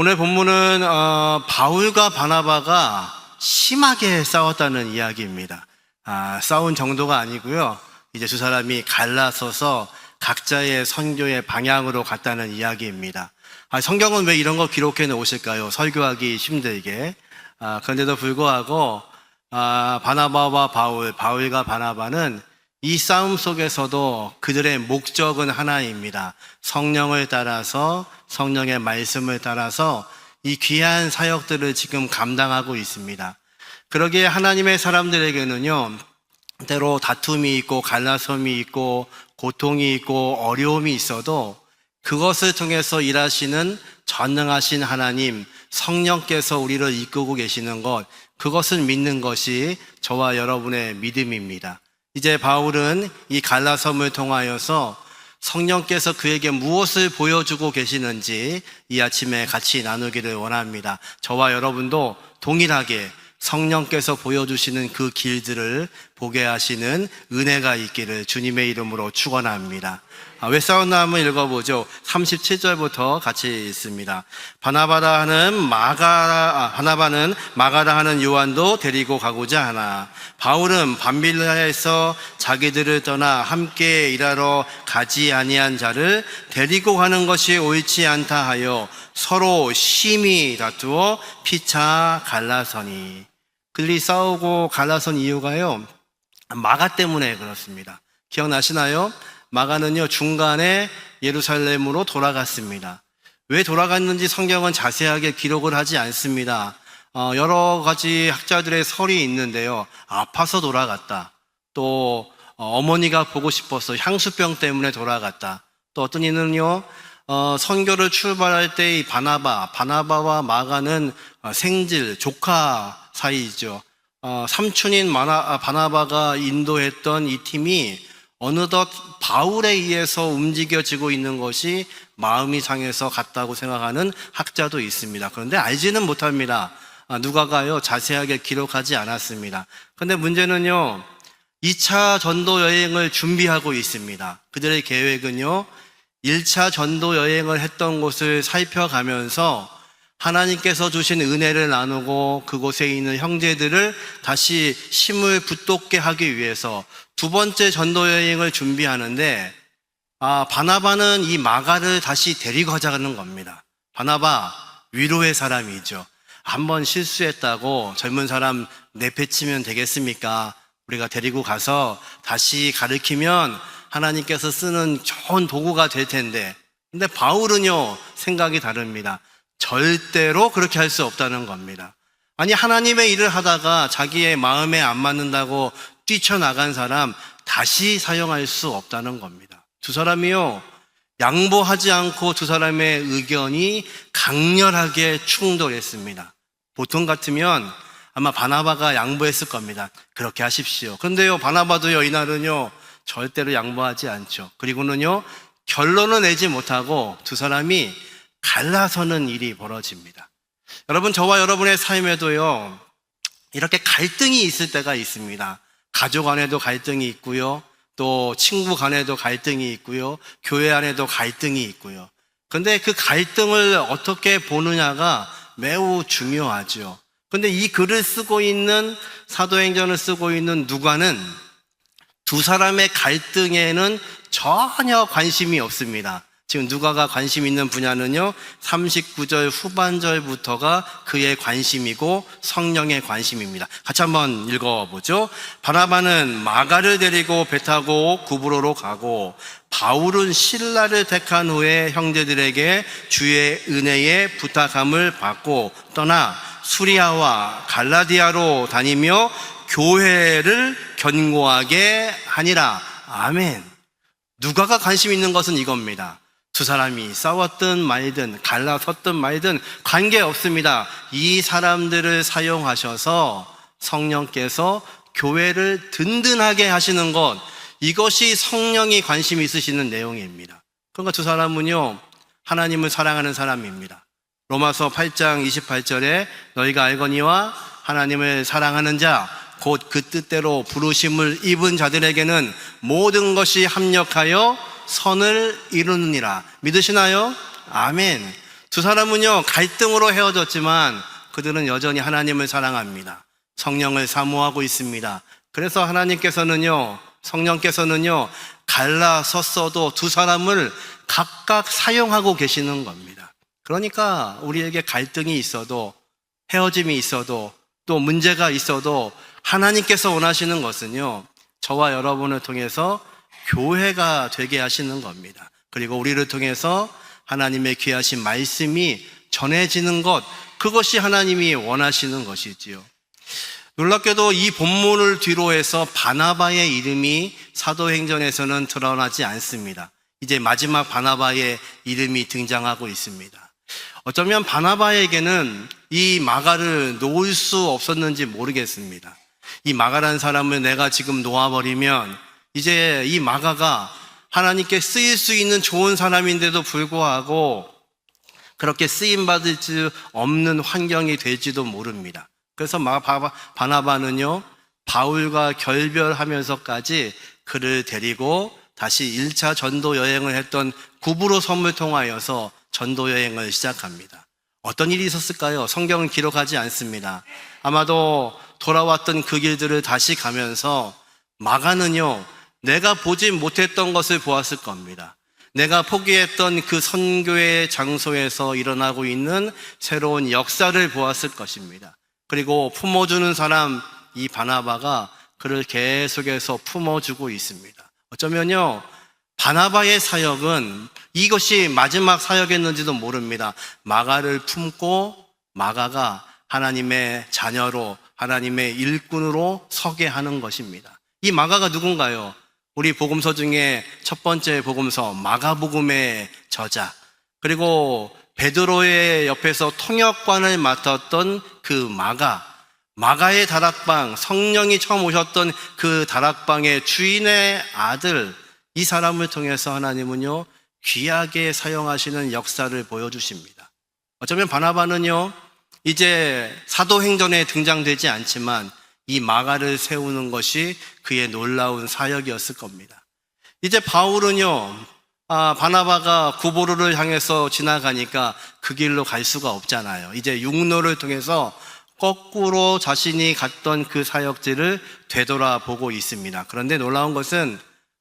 오늘 본문은 바울과 바나바가 심하게 싸웠다는 이야기입니다. 싸운 정도가 아니고요. 이제 두 사람이 갈라서서 각자의 선교의 방향으로 갔다는 이야기입니다. 성경은 왜 이런 거 기록해 놓으실까요? 설교하기 힘들게. 그런데도 불구하고 바나바와 바울과 바나바는 이 싸움 속에서도 그들의 목적은 하나입니다. 성령을 따라서, 성령의 말씀을 따라서 이 귀한 사역들을 지금 감당하고 있습니다. 그러기에 하나님의 사람들에게는요, 때로 다툼이 있고 갈라섬이 있고 고통이 있고 어려움이 있어도 그것을 통해서 일하시는 전능하신 하나님, 성령께서 우리를 이끌고 계시는 것, 그것을 믿는 것이 저와 여러분의 믿음입니다. 이제 바울은 이 갈라섬을 통하여서 성령께서 그에게 무엇을 보여주고 계시는지 이 아침에 같이 나누기를 원합니다. 저와 여러분도 동일하게 성령께서 보여주시는 그 길들을 보게 하시는 은혜가 있기를 주님의 이름으로 축원합니다. 왜 싸웠나 한번 읽어보죠. 37절부터 같이 읽습니다. 바나바는 마가라 하는 요한도 데리고 가고자 하나 바울은 밤빌라에서 자기들을 떠나 함께 일하러 가지 아니한 자를 데리고 가는 것이 옳지 않다 하여 서로 심히 다투어 피차 갈라서니. 그들이 싸우고 갈라선 이유가요, 마가 때문에 그렇습니다. 기억나시나요? 마가는요, 중간에 예루살렘으로 돌아갔습니다. 왜 돌아갔는지 성경은 자세하게 기록을 하지 않습니다. 여러 가지 학자들의 설이 있는데요. 아파서 돌아갔다. 또 어머니가 보고 싶어서 향수병 때문에 돌아갔다. 또 어떤 이는요, 선교를 출발할 때 이 바나바와 마가는 생질, 조카 사이죠. 삼촌인 바나바가 인도했던 이 팀이 어느덧 바울에 의해서 움직여지고 있는 것이 마음이 상해서 갔다고 생각하는 학자도 있습니다. 그런데 알지는 못합니다. 누가가요, 자세하게 기록하지 않았습니다. 그런데 문제는요, 2차 전도 여행을 준비하고 있습니다. 그들의 계획은요, 1차 전도 여행을 했던 곳을 살펴가면서 하나님께서 주신 은혜를 나누고 그곳에 있는 형제들을 다시 힘을 붙돋게 하기 위해서 두 번째 전도 여행을 준비하는데, 바나바는 이 마가를 다시 데리고 가자는 겁니다. 바나바, 위로의 사람이죠. 한번 실수했다고 젊은 사람 내팽치면 되겠습니까? 우리가 데리고 가서 다시 가르치면 하나님께서 쓰는 좋은 도구가 될 텐데. 근데 바울은요, 생각이 다릅니다. 절대로 그렇게 할 수 없다는 겁니다. 아니, 하나님의 일을 하다가 자기의 마음에 안 맞는다고 뛰쳐나간 사람 다시 사용할 수 없다는 겁니다. 두 사람이요, 양보하지 않고 두 사람의 의견이 강렬하게 충돌했습니다. 보통 같으면 아마 바나바가 양보했을 겁니다. 그렇게 하십시오. 그런데요, 바나바도요, 이날은요, 절대로 양보하지 않죠. 그리고는요, 결론을 내지 못하고 두 사람이 갈라서는 일이 벌어집니다. 여러분, 저와 여러분의 삶에도요, 이렇게 갈등이 있을 때가 있습니다. 가족 안에도 갈등이 있고요, 또 친구 간에도 갈등이 있고요, 교회 안에도 갈등이 있고요. 그런데 그 갈등을 어떻게 보느냐가 매우 중요하죠. 그런데 이 글을 쓰고 있는, 사도행전을 쓰고 있는 누가는 두 사람의 갈등에는 전혀 관심이 없습니다. 지금 누가가 관심 있는 분야는요, 39절 후반절부터가 그의 관심이고 성령의 관심입니다. 같이 한번 읽어보죠. 바나바는 마가를 데리고 배 타고 구브로로 가고 바울은 실라를 택한 후에 형제들에게 주의 은혜에 부탁함을 받고 떠나 수리아와 갈라디아로 다니며 교회를 견고하게 하니라. 아멘. 누가가 관심 있는 것은 이겁니다. 두 사람이 싸웠든 말든 갈라섰든 말든 관계없습니다. 이 사람들을 사용하셔서 성령께서 교회를 든든하게 하시는 것, 이것이 성령이 관심 있으시는 내용입니다. 그러니까 두 사람은요, 하나님을 사랑하는 사람입니다. 로마서 8장 28절에 너희가 알거니와 하나님을 사랑하는 자 곧 그 뜻대로 부르심을 입은 자들에게는 모든 것이 합력하여 선을 이루느니라. 믿으시나요? 아멘. 두 사람은요, 갈등으로 헤어졌지만 그들은 여전히 하나님을 사랑합니다. 성령을 사모하고 있습니다. 그래서 성령께서는요, 갈라섰어도 두 사람을 각각 사용하고 계시는 겁니다. 그러니까 우리에게 갈등이 있어도, 헤어짐이 있어도, 또 문제가 있어도 하나님께서 원하시는 것은요, 저와 여러분을 통해서 교회가 되게 하시는 겁니다. 그리고 우리를 통해서 하나님의 귀하신 말씀이 전해지는 것, 그것이 하나님이 원하시는 것이지요. 놀랍게도 이 본문을 뒤로 해서 바나바의 이름이 사도행전에서는 드러나지 않습니다. 이제 마지막 바나바의 이름이 등장하고 있습니다. 어쩌면 바나바에게는 이 마가를 놓을 수 없었는지 모르겠습니다. 이 마가라는 사람을 내가 지금 놓아버리면 이제 이 마가가 하나님께 쓰일 수 있는 좋은 사람인데도 불구하고 그렇게 쓰임받을 수 없는 환경이 될지도 모릅니다. 그래서 바나바는요, 바울과 결별하면서까지 그를 데리고 다시 1차 전도 여행을 했던 구브로 섬을 통하여서 전도 여행을 시작합니다. 어떤 일이 있었을까요? 성경은 기록하지 않습니다. 아마도 돌아왔던 그 길들을 다시 가면서 마가는요, 내가 보지 못했던 것을 보았을 겁니다. 내가 포기했던 그 선교의 장소에서 일어나고 있는 새로운 역사를 보았을 것입니다. 그리고 품어주는 사람, 이 바나바가 그를 계속해서 품어주고 있습니다. 어쩌면요, 바나바의 사역은 이것이 마지막 사역이었는지도 모릅니다. 마가를 품고 마가가 하나님의 자녀로, 하나님의 일꾼으로 서게 하는 것입니다. 이 마가가 누군가요? 우리 복음서 중에 첫 번째 복음서 마가복음의 저자, 그리고 베드로의 옆에서 통역관을 맡았던 그 마가의 다락방, 성령이 처음 오셨던 그 다락방의 주인의 아들, 이 사람을 통해서 하나님은요, 귀하게 사용하시는 역사를 보여주십니다. 어쩌면 바나바는요, 이제 사도행전에 등장되지 않지만 이 마가를 세우는 것이 그의 놀라운 사역이었을 겁니다. 이제 바울은요, 바나바가 구보로를 향해서 지나가니까 그 길로 갈 수가 없잖아요. 이제 육로를 통해서 거꾸로 자신이 갔던 그 사역지를 되돌아보고 있습니다. 그런데 놀라운 것은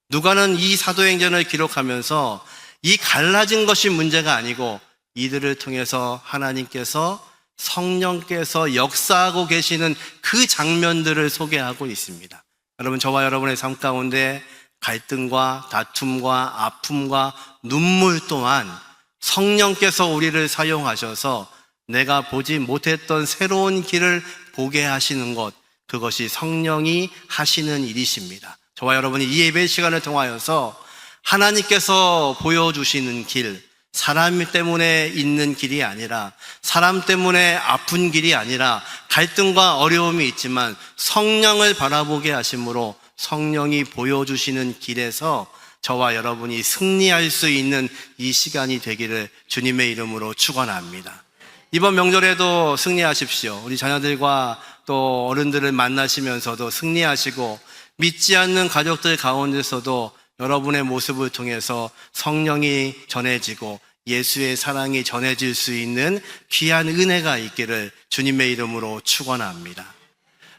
누가는 이 사도행전을 기록하면서 이 갈라진 것이 문제가 아니고 이들을 통해서 하나님께서, 성령께서 역사하고 계시는 그 장면들을 소개하고 있습니다. 여러분, 저와 여러분의 삶 가운데 갈등과 다툼과 아픔과 눈물 또한 성령께서 우리를 사용하셔서 내가 보지 못했던 새로운 길을 보게 하시는 것, 그것이 성령이 하시는 일이십니다. 저와 여러분이 이 예배 시간을 통하여서 하나님께서 보여주시는 길, 사람 때문에 있는 길이 아니라, 사람 때문에 아픈 길이 아니라, 갈등과 어려움이 있지만 성령을 바라보게 하심으로 성령이 보여주시는 길에서 저와 여러분이 승리할 수 있는 이 시간이 되기를 주님의 이름으로 축원합니다. 이번 명절에도 승리하십시오. 우리 자녀들과 또 어른들을 만나시면서도 승리하시고, 믿지 않는 가족들 가운데서도 여러분의 모습을 통해서 성령이 전해지고 예수의 사랑이 전해질 수 있는 귀한 은혜가 있기를 주님의 이름으로 축원합니다.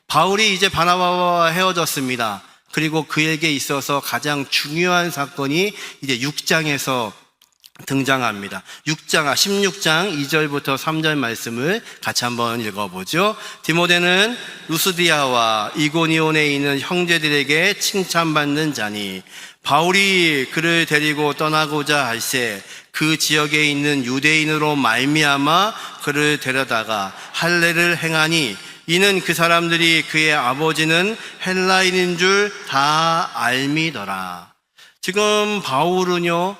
바울이 이제 바나바와 헤어졌습니다. 그리고 그에게 있어서 가장 중요한 사건이 이제 6장에서 등장합니다. 16장 2절부터 3절 말씀을 같이 한번 읽어보죠. 디모데는 루스디아와 이고니온에 있는 형제들에게 칭찬받는 자니 바울이 그를 데리고 떠나고자 할새 그 지역에 있는 유대인으로 말미암아 그를 데려다가 할례를 행하니 이는 그 사람들이 그의 아버지는 헬라인인 줄 다 알미더라. 지금 바울은요,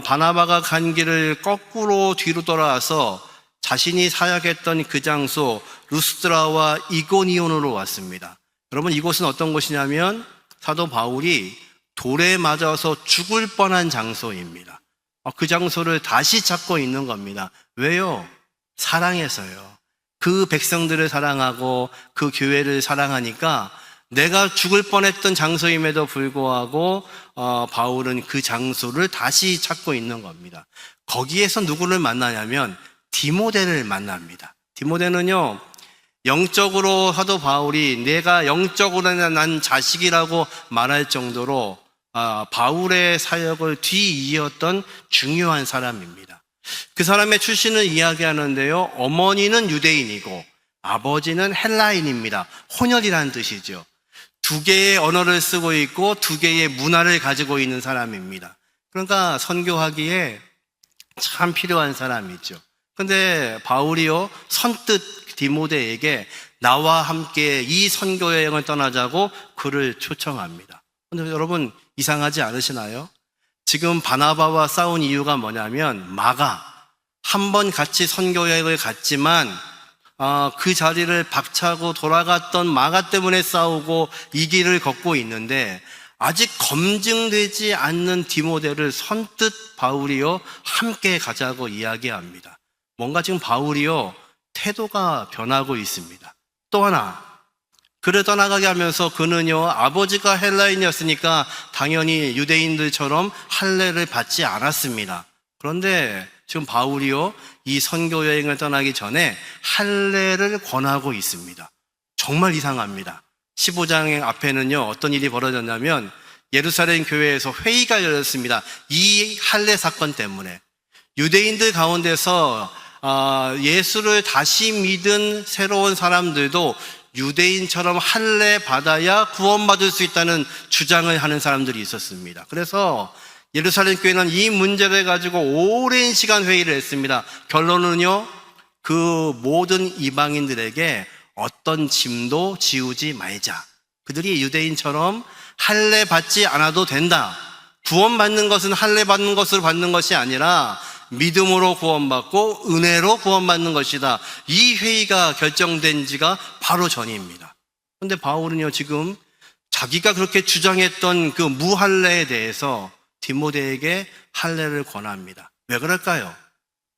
바나바가 간 길을 거꾸로 뒤로 돌아와서 자신이 사역했던 그 장소 루스드라와 이고니온으로 왔습니다. 여러분, 이곳은 어떤 곳이냐면 사도 바울이 돌에 맞아서 죽을 뻔한 장소입니다. 그 장소를 다시 찾고 있는 겁니다. 왜요? 사랑해서요. 그 백성들을 사랑하고 그 교회를 사랑하니까 내가 죽을 뻔했던 장소임에도 불구하고 바울은 그 장소를 다시 찾고 있는 겁니다. 거기에서 누구를 만나냐면 디모데를 만납니다. 디모데는요, 영적으로 사도 바울이 내가 영적으로 난 자식이라고 말할 정도로 바울의 사역을 뒤이었던 중요한 사람입니다. 그 사람의 출신을 이야기하는데요, 어머니는 유대인이고 아버지는 헬라인입니다. 혼혈이라는 뜻이죠. 두 개의 언어를 쓰고 있고 두 개의 문화를 가지고 있는 사람입니다. 그러니까 선교하기에 참 필요한 사람이죠. 근데 바울이요, 선뜻 디모데에게 나와 함께 이 선교 여행을 떠나자고 그를 초청합니다. 근데 여러분, 이상하지 않으시나요? 지금 바나바와 싸운 이유가 뭐냐면, 마가 한 번 같이 선교 여행을 갔지만 그 자리를 박차고 돌아갔던 마가 때문에 싸우고 이 길을 걷고 있는데, 아직 검증되지 않는 디모데를 선뜻 바울이요 함께 가자고 이야기합니다. 뭔가 지금 바울이요 태도가 변하고 있습니다. 또 하나, 그를 떠나가게 하면서 그는요, 아버지가 헬라인이었으니까 당연히 유대인들처럼 할례를 받지 않았습니다. 그런데 지금 바울이요, 이 선교 여행을 떠나기 전에 할례를 권하고 있습니다. 정말 이상합니다. 15장 앞에는요, 어떤 일이 벌어졌냐면 예루살렘 교회에서 회의가 열렸습니다. 이 할례 사건 때문에 유대인들 가운데서 예수를 다시 믿은 새로운 사람들도 유대인처럼 할례 받아야 구원받을 수 있다는 주장을 하는 사람들이 있었습니다. 그래서 예루살렘 교회는 이 문제를 가지고 오랜 시간 회의를 했습니다. 결론은요, 그 모든 이방인들에게 어떤 짐도 지우지 말자. 그들이 유대인처럼 할례 받지 않아도 된다. 구원받는 것은 할례 받는 것으로 받는 것이 아니라 믿음으로 구원받고 은혜로 구원받는 것이다. 이 회의가 결정된 지가 바로 전입니다. 그런데 바울은요, 지금 자기가 그렇게 주장했던 그 무할례에 대해서 디모데에게 할례를 권합니다. 왜 그럴까요?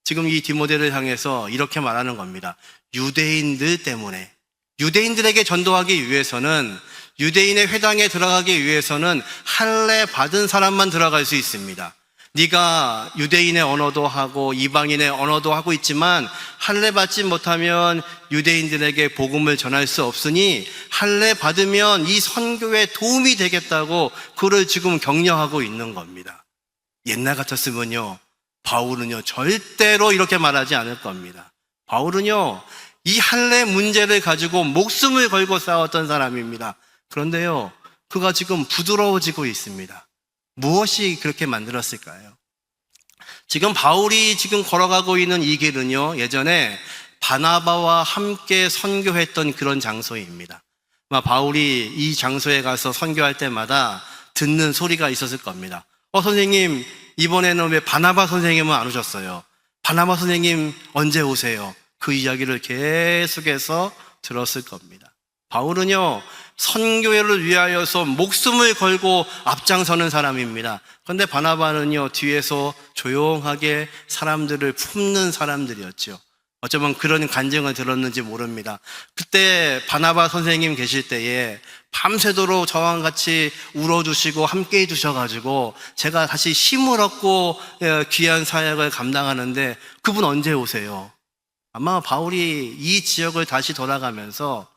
지금 이 디모데를 향해서 이렇게 말하는 겁니다. 유대인들 때문에, 유대인들에게 전도하기 위해서는, 유대인의 회당에 들어가기 위해서는 할례 받은 사람만 들어갈 수 있습니다. 네가 유대인의 언어도 하고 이방인의 언어도 하고 있지만 할례 받지 못하면 유대인들에게 복음을 전할 수 없으니 할례 받으면 이 선교에 도움이 되겠다고 그를 지금 격려하고 있는 겁니다. 옛날 같았으면요, 바울은요 절대로 이렇게 말하지 않을 겁니다. 바울은요 이 할례 문제를 가지고 목숨을 걸고 싸웠던 사람입니다. 그런데요, 그가 지금 부드러워지고 있습니다. 무엇이 그렇게 만들었을까요? 지금 바울이 지금 걸어가고 있는 이 길은요, 예전에 바나바와 함께 선교했던 그런 장소입니다. 아마 바울이 이 장소에 가서 선교할 때마다 듣는 소리가 있었을 겁니다. 선생님, 이번에는 왜 바나바 선생님은 안 오셨어요? 바나바 선생님 언제 오세요? 그 이야기를 계속해서 들었을 겁니다. 바울은요, 선교회를 위하여서 목숨을 걸고 앞장서는 사람입니다. 그런데 바나바는요, 뒤에서 조용하게 사람들을 품는 사람들이었죠. 어쩌면 그런 간증을 들었는지 모릅니다. 그때 바나바 선생님 계실 때에 밤새도록 저와 같이 울어주시고 함께 해주셔가지고 제가 다시 힘을 얻고 귀한 사역을 감당하는데 그분 언제 오세요? 아마 바울이 이 지역을 다시 돌아가면서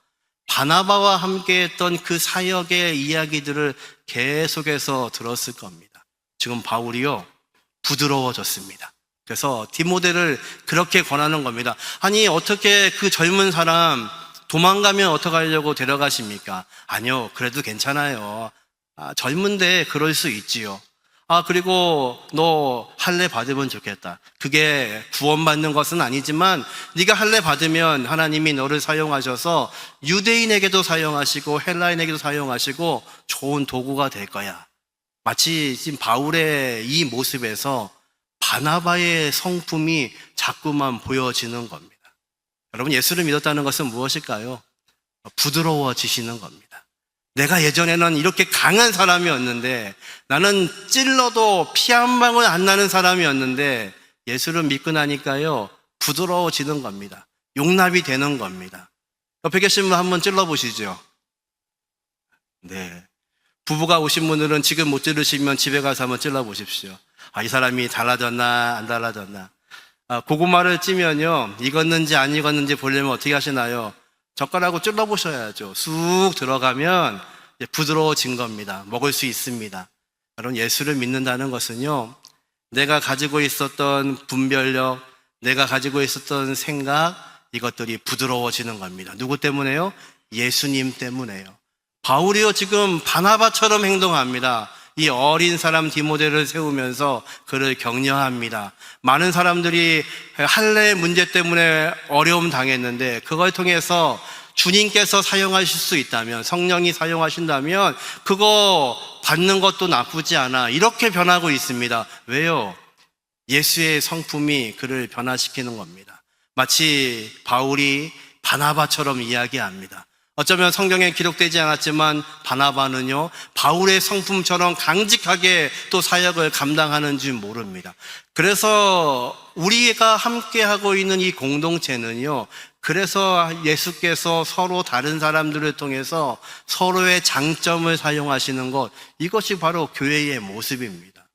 바나바와 함께 했던 그 사역의 이야기들을 계속해서 들었을 겁니다. 지금 바울이요, 부드러워졌습니다. 그래서 디모데를 그렇게 권하는 겁니다. 아니, 어떻게 그 젊은 사람 도망가면 어떡하려고 데려가십니까? 아니요, 그래도 괜찮아요. 젊은데 그럴 수 있지요. 그리고 너 할례 받으면 좋겠다. 그게 구원받는 것은 아니지만 네가 할례 받으면 하나님이 너를 사용하셔서 유대인에게도 사용하시고 헬라인에게도 사용하시고 좋은 도구가 될 거야. 마치 지금 바울의 이 모습에서 바나바의 성품이 자꾸만 보여지는 겁니다. 여러분, 예수를 믿었다는 것은 무엇일까요? 부드러워지시는 겁니다. 내가 예전에는 이렇게 강한 사람이었는데, 나는 찔러도 피 한 방울 안 나는 사람이었는데 예수를 믿고 나니까요, 부드러워지는 겁니다. 용납이 되는 겁니다. 옆에 계신 분 한번 찔러보시죠. 네, 부부가 오신 분들은 지금 못 찔르시면 집에 가서 한번 찔러보십시오. 이 사람이 달라졌나 안 달라졌나. 고구마를 찌면요, 익었는지 안 익었는지 보려면 어떻게 하시나요? 젓가락으로 찔러보셔야죠. 쑥 들어가면 부드러워진 겁니다. 먹을 수 있습니다. 여러분, 예수를 믿는다는 것은요, 내가 가지고 있었던 분별력, 내가 가지고 있었던 생각, 이것들이 부드러워지는 겁니다. 누구 때문에요? 예수님 때문에요. 바울이요, 지금 바나바처럼 행동합니다. 이 어린 사람 디모데를 세우면서 그를 격려합니다. 많은 사람들이 할례 문제 때문에 어려움 당했는데, 그걸 통해서 주님께서 사용하실 수 있다면, 성령이 사용하신다면 그거 받는 것도 나쁘지 않아, 이렇게 변하고 있습니다. 왜요? 예수의 성품이 그를 변화시키는 겁니다. 마치 바울이 바나바처럼 이야기합니다. 어쩌면 성경에 기록되지 않았지만 바나바는요, 바울의 성품처럼 강직하게 또 사역을 감당하는 줄 모릅니다. 그래서 우리가 함께 하고 있는 이 공동체는요, 그래서 예수께서 서로 다른 사람들을 통해서 서로의 장점을 사용하시는 것, 이것이 바로 교회의 모습입니다.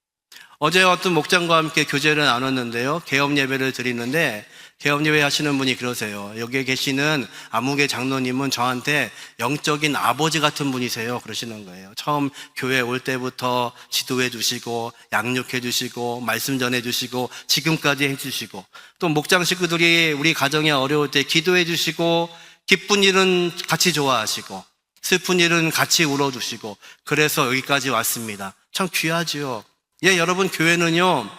어제 어떤 목장과 함께 교제를 나눴는데요, 개업 예배를 드리는데 개업 예배 하시는 분이 그러세요. 여기에 계시는 아무개 장로님은 저한테 영적인 아버지 같은 분이세요, 그러시는 거예요. 처음 교회 올 때부터 지도해 주시고 양육해 주시고 말씀 전해 주시고 지금까지 해 주시고, 또 목장 식구들이 우리 가정에 어려울 때 기도해 주시고, 기쁜 일은 같이 좋아하시고 슬픈 일은 같이 울어주시고, 그래서 여기까지 왔습니다. 참 귀하지요. 예, 여러분, 교회는요,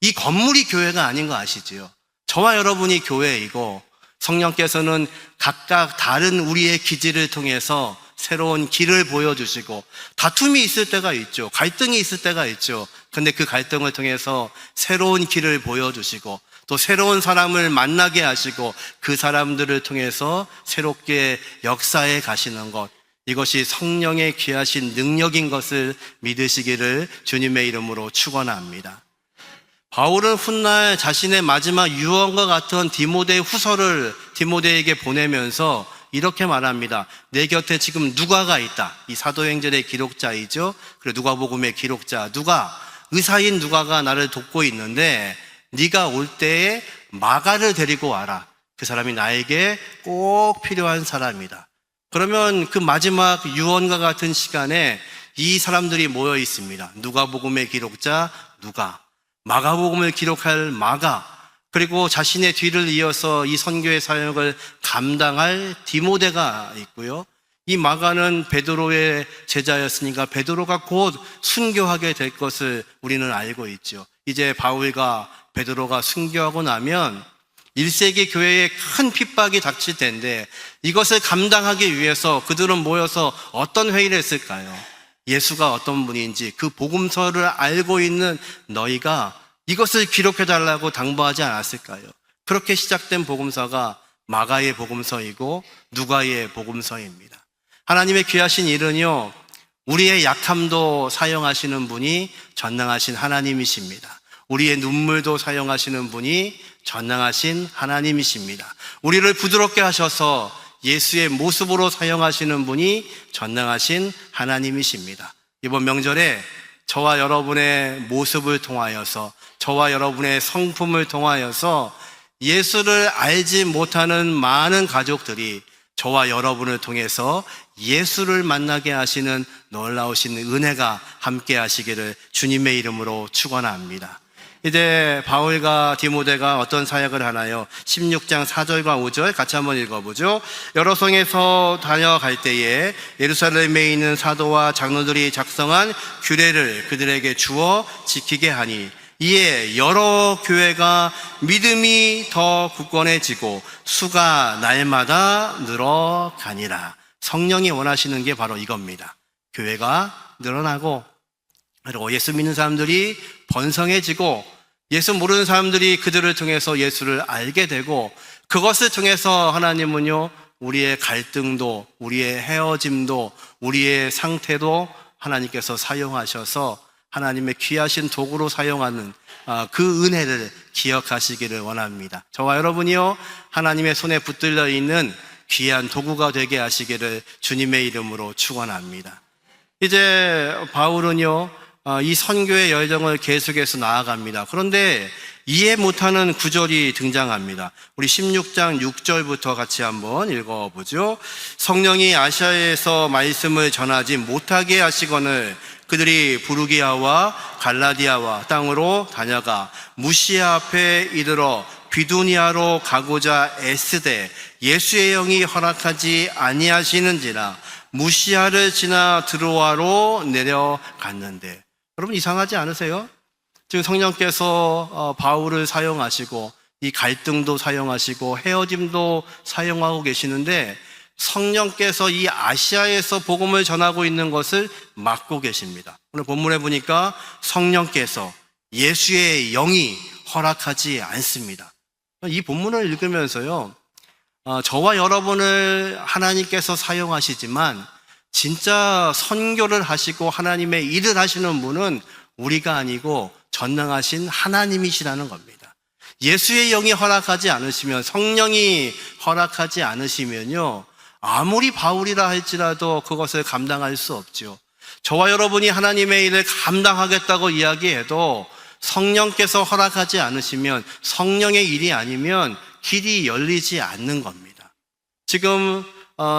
이 건물이 교회가 아닌 거 아시지요? 저와 여러분이 교회이고, 성령께서는 각각 다른 우리의 기질을 통해서 새로운 길을 보여주시고, 다툼이 있을 때가 있죠. 갈등이 있을 때가 있죠. 근데 그 갈등을 통해서 새로운 길을 보여주시고, 또 새로운 사람을 만나게 하시고, 그 사람들을 통해서 새롭게 역사에 가시는 것, 이것이 성령의 귀하신 능력인 것을 믿으시기를 주님의 이름으로 축원합니다. 바울은 훗날 자신의 마지막 유언과 같은 디모데 후서를 디모데에게 보내면서 이렇게 말합니다. 내 곁에 지금 누가가 있다. 이 사도행전의 기록자이죠. 그리고 누가복음의 기록자 누가, 의사인 누가가 나를 돕고 있는데 네가 올 때에 마가를 데리고 와라. 그 사람이 나에게 꼭 필요한 사람이다. 그러면 그 마지막 유언과 같은 시간에 이 사람들이 모여 있습니다. 누가복음의 기록자 누가, 마가복음을 기록할 마가, 그리고 자신의 뒤를 이어서 이 선교의 사역을 감당할 디모데가 있고요. 이 마가는 베드로의 제자였으니까 베드로가 곧 순교하게 될 것을 우리는 알고 있죠. 이제 바울과 베드로가 순교하고 나면 1세기 교회에 큰 핍박이 닥칠 텐데, 이것을 감당하기 위해서 그들은 모여서 어떤 회의를 했을까요? 예수가 어떤 분인지 그 복음서를 알고 있는 너희가 이것을 기록해달라고 당부하지 않았을까요? 그렇게 시작된 복음서가 마가의 복음서이고 누가의 복음서입니다. 하나님의 귀하신 일은요, 우리의 약함도 사용하시는 분이 전능하신 하나님이십니다. 우리의 눈물도 사용하시는 분이 전능하신 하나님이십니다. 우리를 부드럽게 하셔서 예수의 모습으로 사용하시는 분이 전능하신 하나님이십니다. 이번 명절에 저와 여러분의 모습을 통하여서, 저와 여러분의 성품을 통하여서 예수를 알지 못하는 많은 가족들이 저와 여러분을 통해서 예수를 만나게 하시는 놀라우신 은혜가 함께 하시기를 주님의 이름으로 축원합니다. 이제 바울과 디모데가 어떤 사역을 하나요? 16장 4절과 5절 같이 한번 읽어보죠. 여러 성에서 다녀갈 때에 예루살렘에 있는 사도와 장로들이 작성한 규례를 그들에게 주어 지키게 하니, 이에 여러 교회가 믿음이 더 굳건해지고 수가 날마다 늘어가니라. 성령이 원하시는 게 바로 이겁니다. 교회가 늘어나고, 그리고 예수 믿는 사람들이 번성해지고, 예수 모르는 사람들이 그들을 통해서 예수를 알게 되고, 그것을 통해서 하나님은요, 우리의 갈등도, 우리의 헤어짐도, 우리의 상태도 하나님께서 사용하셔서 하나님의 귀하신 도구로 사용하는 그 은혜를 기억하시기를 원합니다. 저와 여러분이요, 하나님의 손에 붙들려 있는 귀한 도구가 되게 하시기를 주님의 이름으로 축원합니다. 이제 바울은요, 이 선교의 열정을 계속해서 나아갑니다. 그런데 이해 못하는 구절이 등장합니다. 우리 16장 6절부터 같이 한번 읽어보죠. 성령이 아시아에서 말씀을 전하지 못하게 하시거늘 그들이 부르기아와 갈라디아와 땅으로 다녀가 무시아 앞에 이르러 비두니아로 가고자 애쓰되 예수의 영이 허락하지 아니하시는지라 무시아를 지나 드로아로 내려갔는데. 여러분 이상하지 않으세요? 지금 성령께서 바울을 사용하시고 이 갈등도 사용하시고 헤어짐도 사용하고 계시는데 성령께서 이 아시아에서 복음을 전하고 있는 것을 막고 계십니다. 오늘 본문에 보니까 성령께서 예수의 영이 허락하지 않습니다. 이 본문을 읽으면서요, 저와 여러분을 하나님께서 사용하시지만 진짜 선교를 하시고 하나님의 일을 하시는 분은 우리가 아니고 전능하신 하나님이시라는 겁니다. 예수의 영이 허락하지 않으시면, 성령이 허락하지 않으시면요, 아무리 바울이라 할지라도 그것을 감당할 수 없죠. 저와 여러분이 하나님의 일을 감당하겠다고 이야기해도 성령께서 허락하지 않으시면, 성령의 일이 아니면 길이 열리지 않는 겁니다. 지금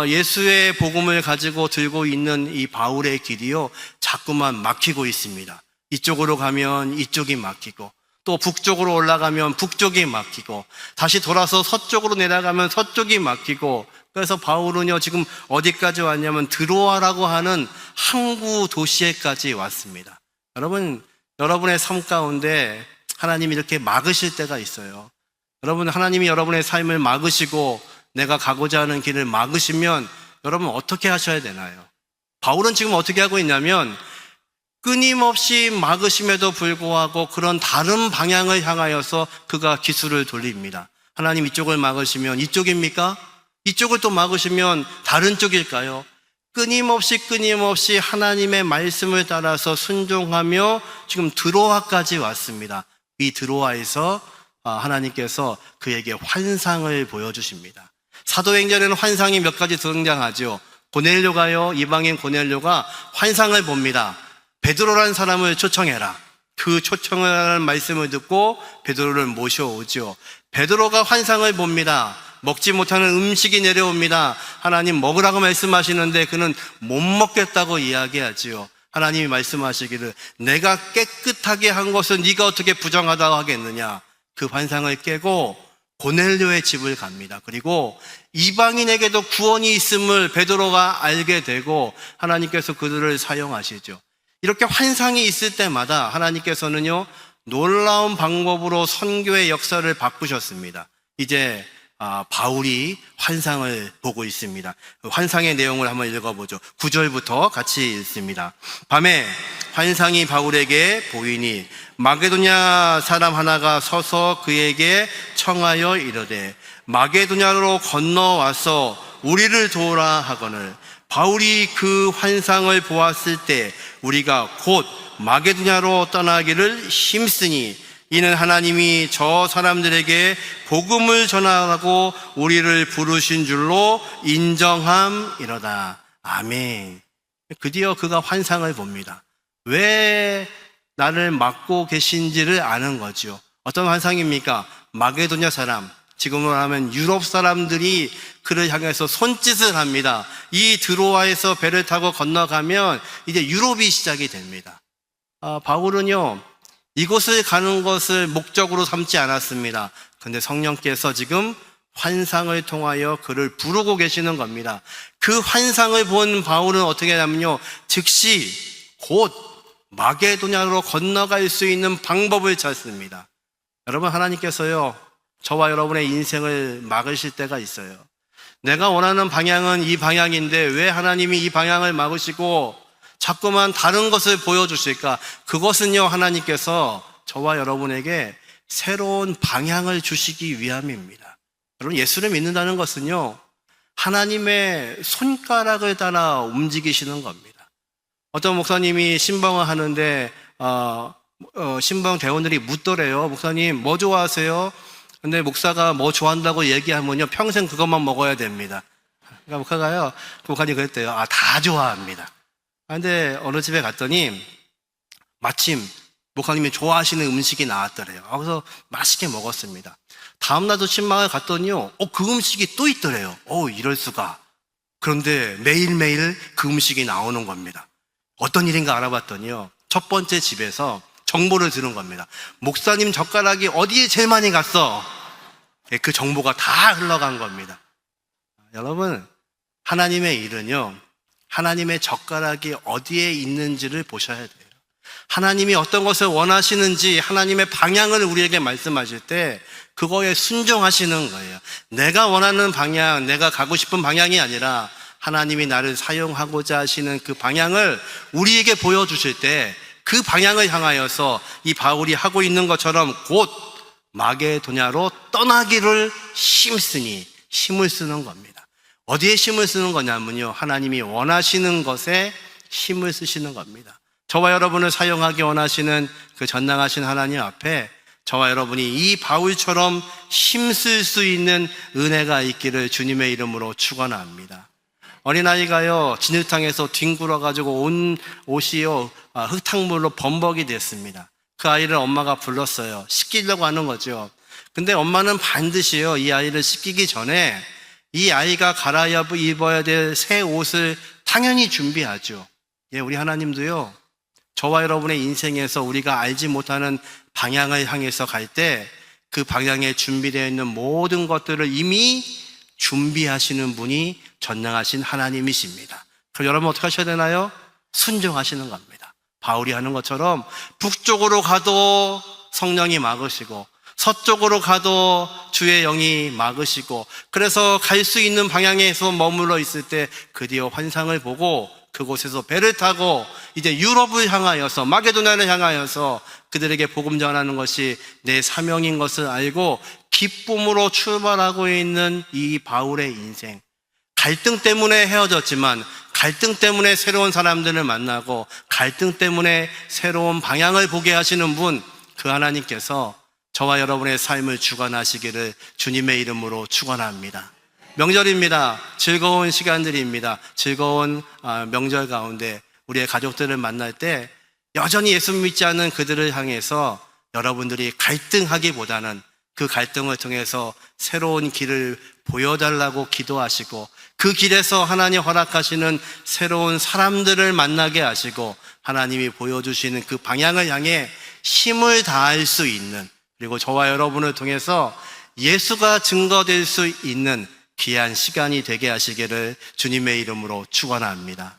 예수의 복음을 가지고 들고 있는 이 바울의 길이요, 자꾸만 막히고 있습니다. 이쪽으로 가면 이쪽이 막히고, 또 북쪽으로 올라가면 북쪽이 막히고, 다시 돌아서 서쪽으로 내려가면 서쪽이 막히고, 그래서 바울은요 지금 어디까지 왔냐면 드로아라고 하는 항구 도시에까지 왔습니다. 여러분, 여러분의 삶 가운데 하나님이 이렇게 막으실 때가 있어요. 여러분, 하나님이 여러분의 삶을 막으시고 내가 가고자 하는 길을 막으시면 여러분 어떻게 하셔야 되나요? 바울은 지금 어떻게 하고 있냐면 끊임없이 막으심에도 불구하고 그런 다른 방향을 향하여서 그가 기술을 돌립니다. 하나님 이쪽을 막으시면 이쪽입니까? 이쪽을 또 막으시면 다른 쪽일까요? 끊임없이 하나님의 말씀을 따라서 순종하며 지금 드로아까지 왔습니다. 이 드로아에서 하나님께서 그에게 환상을 보여주십니다. 사도행전에는 환상이 몇 가지 등장하죠. 고넬료가요, 이방인 고넬료가 환상을 봅니다. 베드로라는 사람을 초청해라. 그 초청을 하는 말씀을 듣고 베드로를 모셔오죠. 베드로가 환상을 봅니다. 먹지 못하는 음식이 내려옵니다. 하나님 먹으라고 말씀하시는데 그는 못 먹겠다고 이야기하지요. 하나님이 말씀하시기를 내가 깨끗하게 한 것은 네가 어떻게 부정하다고 하겠느냐. 그 환상을 깨고 고넬료의 집을 갑니다. 그리고 이방인에게도 구원이 있음을 베드로가 알게 되고 하나님께서 그들을 사용하시죠. 이렇게 환상이 있을 때마다 하나님께서는요 놀라운 방법으로 선교의 역사를 바꾸셨습니다. 이제 바울이 환상을 보고 있습니다. 환상의 내용을 한번 읽어보죠. 9절부터 같이 읽습니다. 밤에 환상이 바울에게 보이니 마게도냐 사람 하나가 서서 그에게 청하여 이르되 마게도냐로 건너와서 우리를 도우라 하거늘 바울이 그 환상을 보았을 때 우리가 곧 마게도냐로 떠나기를 힘쓰니 이는 하나님이 저 사람들에게 복음을 전하라고 우리를 부르신 줄로 인정함이로다. 아멘. 드디어 그가 환상을 봅니다. 왜 나를 막고 계신지를 아는 거죠. 어떤 환상입니까? 마게도냐 사람, 지금으로 하면 유럽 사람들이 그를 향해서 손짓을 합니다. 이 드로아에서 배를 타고 건너가면 이제 유럽이 시작이 됩니다. 바울은요 이곳을 가는 것을 목적으로 삼지 않았습니다. 그런데 성령께서 지금 환상을 통하여 그를 부르고 계시는 겁니다. 그 환상을 본 바울은 어떻게 하냐면요 즉시 곧 마게도냐로 건너갈 수 있는 방법을 찾습니다. 여러분, 하나님께서요 저와 여러분의 인생을 막으실 때가 있어요. 내가 원하는 방향은 이 방향인데 왜 하나님이 이 방향을 막으시고 자꾸만 다른 것을 보여주실까? 그것은요 하나님께서 저와 여러분에게 새로운 방향을 주시기 위함입니다. 여러분, 예수를 믿는다는 것은요 하나님의 손가락을 따라 움직이시는 겁니다. 어떤 목사님이 신방을 하는데 신방 대원들이 묻더래요. 목사님 뭐 좋아하세요? 근데 목사가 뭐 좋아한다고 얘기하면요 평생 그것만 먹어야 됩니다. 그러니까 목사가요, 그 목사님 그랬대요. 다 좋아합니다. 근데 어느 집에 갔더니 마침 목사님이 좋아하시는 음식이 나왔더래요. 그래서 맛있게 먹었습니다. 다음날도 신방을 갔더니요, 그 음식이 또 있더래요. 이럴 수가. 그런데 매일매일 그 음식이 나오는 겁니다. 어떤 일인가 알아봤더니요, 첫 번째 집에서 정보를 들은 겁니다. 목사님 젓가락이 어디에 제일 많이 갔어? 그 정보가 다 흘러간 겁니다. 여러분, 하나님의 일은요, 하나님의 젓가락이 어디에 있는지를 보셔야 돼요. 하나님이 어떤 것을 원하시는지 하나님의 방향을 우리에게 말씀하실 때 그거에 순종하시는 거예요. 내가 원하는 방향, 내가 가고 싶은 방향이 아니라 하나님이 나를 사용하고자 하시는 그 방향을 우리에게 보여주실 때 그 방향을 향하여서 이 바울이 하고 있는 것처럼 곧 마게도냐로 떠나기를 힘쓰니, 힘을 쓰는 겁니다. 어디에 힘을 쓰는 거냐면요, 하나님이 원하시는 것에 힘을 쓰시는 겁니다. 저와 여러분을 사용하기 원하시는 그 전능하신 하나님 앞에 저와 여러분이 이 바울처럼 힘쓸 수 있는 은혜가 있기를 주님의 이름으로 축원합니다. 어린아이가요, 진흙탕에서 뒹굴어가지고 온 옷이요, 흙탕물로 범벅이 됐습니다. 그 아이를 엄마가 불렀어요. 씻기려고 하는 거죠. 근데 엄마는 반드시요, 이 아이를 씻기기 전에 이 아이가 갈아입어야 될 새 옷을 당연히 준비하죠. 우리 하나님도요, 저와 여러분의 인생에서 우리가 알지 못하는 방향을 향해서 갈 때 그 방향에 준비되어 있는 모든 것들을 이미 준비하시는 분이 전능하신 하나님이십니다. 그럼 여러분 어떻게 하셔야 되나요? 순종하시는 겁니다. 바울이 하는 것처럼 북쪽으로 가도 성령이 막으시고 서쪽으로 가도 주의 영이 막으시고, 그래서 갈 수 있는 방향에서 머물러 있을 때 드디어 환상을 보고 그곳에서 배를 타고 이제 유럽을 향하여서, 마게도냐를 향하여서 그들에게 복음 전하는 것이 내 사명인 것을 알고 기쁨으로 출발하고 있는 이 바울의 인생. 갈등 때문에 헤어졌지만, 갈등 때문에 새로운 사람들을 만나고, 갈등 때문에 새로운 방향을 보게 하시는 분, 그 하나님께서 저와 여러분의 삶을 주관하시기를 주님의 이름으로 축원합니다. 명절입니다. 즐거운 시간들입니다. 즐거운 명절 가운데 우리의 가족들을 만날 때 여전히 예수 믿지 않는 그들을 향해서 여러분들이 갈등하기보다는 그 갈등을 통해서 새로운 길을 보여달라고 기도하시고, 그 길에서 하나님 허락하시는 새로운 사람들을 만나게 하시고, 하나님이 보여주시는 그 방향을 향해 힘을 다할 수 있는, 그리고 저와 여러분을 통해서 예수가 증거될 수 있는 귀한 시간이 되게 하시기를 주님의 이름으로 축원합니다.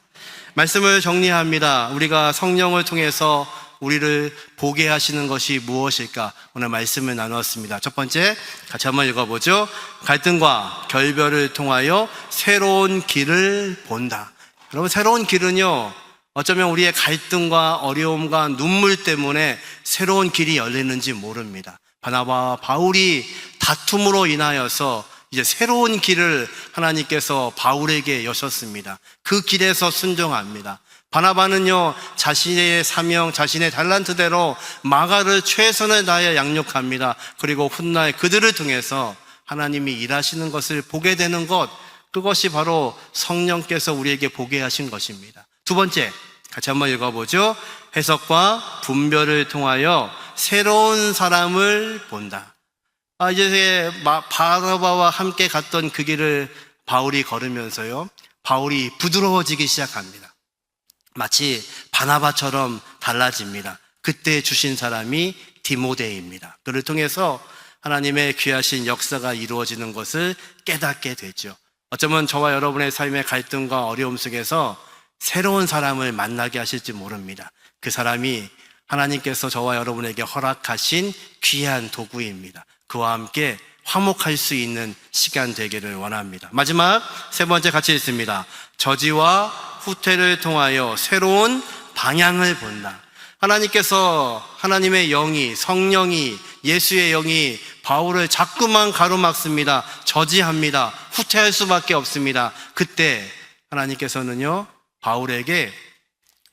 말씀을 정리합니다. 우리가 성령을 통해서 우리를 보게 하시는 것이 무엇일까? 오늘 말씀을 나누었습니다. 첫 번째, 같이 한번 읽어보죠. 갈등과 결별을 통하여 새로운 길을 본다. 여러분, 새로운 길은요, 어쩌면 우리의 갈등과 어려움과 눈물 때문에 새로운 길이 열리는지 모릅니다. 바나바와 바울이 다툼으로 인하여서 이제 새로운 길을 하나님께서 바울에게 여셨습니다. 그 길에서 순종합니다. 바나바는요, 자신의 사명, 자신의 달란트대로 마가를 최선을 다해 양육합니다. 그리고 훗날 그들을 통해서 하나님이 일하시는 것을 보게 되는 것, 그것이 바로 성령께서 우리에게 보게 하신 것입니다. 두 번째, 같이 한번 읽어보죠. 해석과 분별을 통하여 새로운 사람을 본다. 이제 바나바와 함께 갔던 그 길을 바울이 걸으면서요, 바울이 부드러워지기 시작합니다. 마치 바나바처럼 달라집니다. 그때 주신 사람이 디모데입니다. 그를 통해서 하나님의 귀하신 역사가 이루어지는 것을 깨닫게 되죠. 어쩌면 저와 여러분의 삶의 갈등과 어려움 속에서 새로운 사람을 만나게 하실지 모릅니다. 그 사람이 하나님께서 저와 여러분에게 허락하신 귀한 도구입니다. 그와 함께 화목할 수 있는 시간 되기를 원합니다. 마지막 세 번째 같이 읽습니다. 저지와 후퇴를 통하여 새로운 방향을 본다. 하나님께서, 하나님의 영이, 성령이, 예수의 영이 바울을 자꾸만 가로막습니다. 저지합니다. 후퇴할 수밖에 없습니다. 그때 하나님께서는요, 바울에게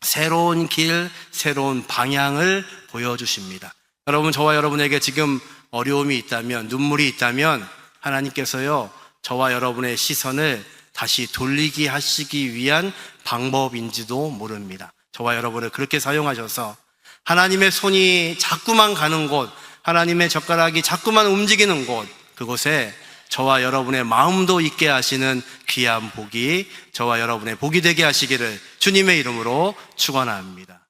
새로운 길, 새로운 방향을 보여주십니다. 여러분, 저와 여러분에게 지금 어려움이 있다면, 눈물이 있다면 하나님께서요, 저와 여러분의 시선을 다시 돌리게 하시기 위한 방법인지도 모릅니다. 저와 여러분을 그렇게 사용하셔서 하나님의 손이 자꾸만 가는 곳, 하나님의 젓가락이 자꾸만 움직이는 곳, 그곳에 저와 여러분의 마음도 있게 하시는 귀한 복이 저와 여러분의 복이 되게 하시기를 주님의 이름으로 축원합니다.